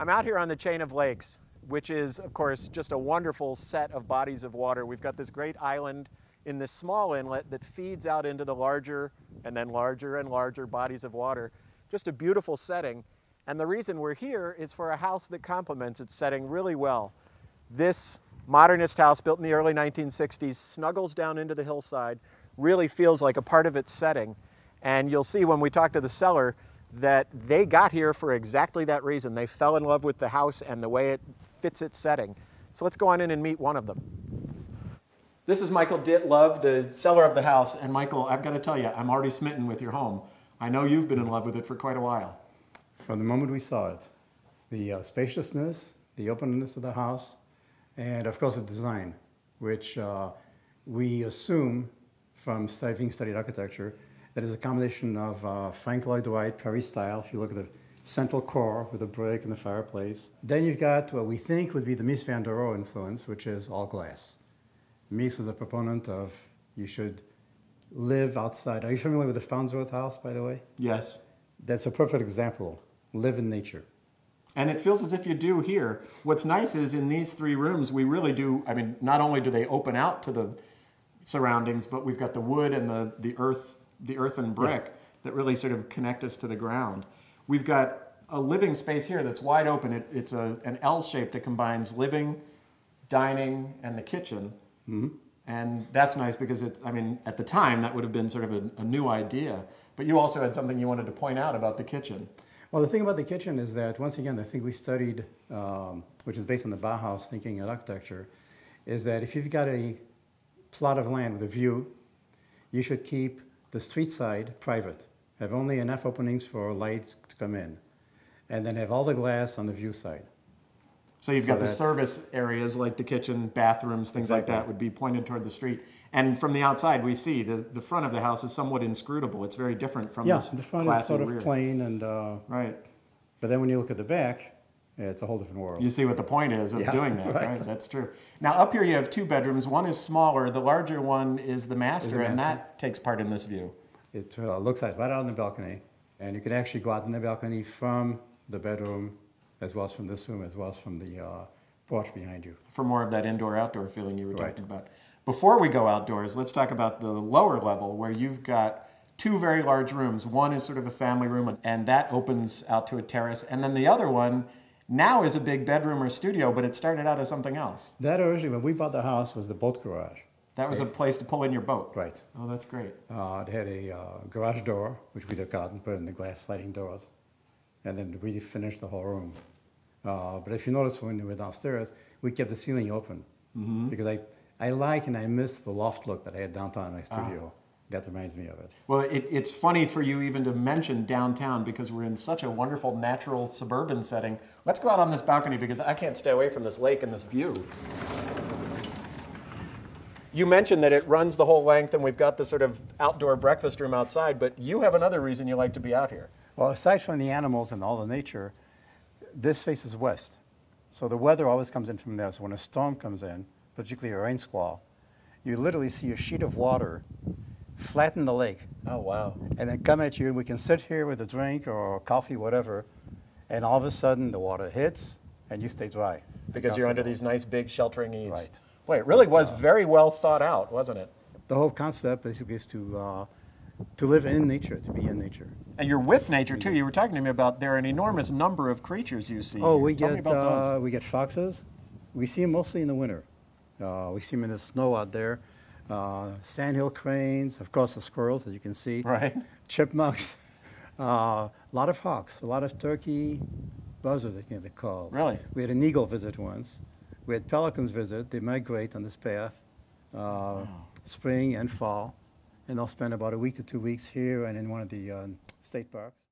I'm out here on the chain of lakes, which is, of course, just a wonderful set of bodies of water. We've got this great island in this small inlet that feeds out into the larger and then larger and larger bodies of water. Just a beautiful setting. And the reason we're here is for a house that complements its setting really well. This modernist house built in the early 1960s snuggles down into the hillside, really feels like a part of its setting. And you'll see when we talk to the seller that they got here for exactly that reason. They fell in love with the house and the way it fits its setting. So let's go on in and meet one of them. This is Michael Ditlove, the seller of the house. And Michael, I've got to tell you, I'm already smitten with your home. I know you've been in love with it for quite a while. From the moment we saw it, the spaciousness, the openness of the house, and of course the design, which we assume from having studied architecture, that is a combination of Frank Lloyd Wright, Paris style, if you look at the central core with the brick and the fireplace. Then you've got what we think would be the Mies van der Rohe influence, which is all glass. Mies is a proponent of you should live outside. Are you familiar with the Farnsworth house, by the way? Yes. That's a perfect example. Live in nature. And it feels as if you do here. What's nice is in these three rooms, we really do, I mean, not only do they open out to the surroundings, but we've got the wood and the earth and brick that really sort of connect us to the ground. We've got a living space here that's wide open. It's an L shape that combines living, dining, and the kitchen. Mm-hmm. And that's nice because I mean, at the time, that would have been sort of a new idea. But you also had something you wanted to point out about the kitchen. Well, the thing about the kitchen is that, once again, the thing we studied, which is based on the Bauhaus thinking and architecture, is that if you've got a plot of land with a view, you should keep the street side private. Have only enough openings for light to come in. And then have all the glass on the view side. So you've got the service areas like the kitchen, bathrooms, things like that would be pointed toward the street. And from the outside, we see the front of the house is somewhat inscrutable. It's very different from this the front classy is sort of rear. Plain and right. But then when you look at the back, it's a whole different world. You see what the point is of doing that, right? That's true. Now up here you have two bedrooms. One is smaller. The larger one is the master, and that takes part in this view. It looks right out on the balcony, and you can actually go out on the balcony from the bedroom, as well as from this room, as well as from the porch behind you. For more of that indoor-outdoor feeling you were talking about. Before we go outdoors, let's talk about the lower level where you've got two very large rooms. One is sort of a family room, and that opens out to a terrace. And then the other one now is a big bedroom or studio, but it started out as something else. That originally, when we bought the house, was the boat garage. That was a place to pull in your boat? Right. Oh, that's great. It had a garage door, which we took out and put in the glass sliding doors, and then we finished the whole room. But if you notice when we were downstairs, we kept the ceiling open because I like and I miss the loft look that I had downtown in my studio. That reminds me of it. Well, it's funny for you even to mention downtown because we're in such a wonderful natural suburban setting. Let's go out on this balcony because I can't stay away from this lake and this view. You mentioned that it runs the whole length and we've got the sort of outdoor breakfast room outside, but you have another reason you like to be out here. Well, aside from the animals and all the nature, this faces west. So the weather always comes in from there. So when a storm comes in, particularly a rain squall, you literally see a sheet of water flatten the lake. Oh, wow. And then come at you, and we can sit here with a drink or coffee, whatever, and all of a sudden the water hits and you stay dry. Because you're under these nice big sheltering eaves. Right. Boy, it really was very well thought out, wasn't it? The whole concept basically is to live in nature, to be in nature. And you're with nature too. You were talking to me about there are an enormous number of creatures you see. Oh, we get foxes. We see them mostly in the winter. We see them in the snow out there. Sandhill cranes, of course the squirrels, as you can see. Right. Chipmunks. A lot of hawks, a lot of turkey buzzards, I think they're called. Really? We had an eagle visit once. We had pelicans visit. They migrate on this path, spring and fall. And they'll spend about a week to 2 weeks here and in one of the state parks.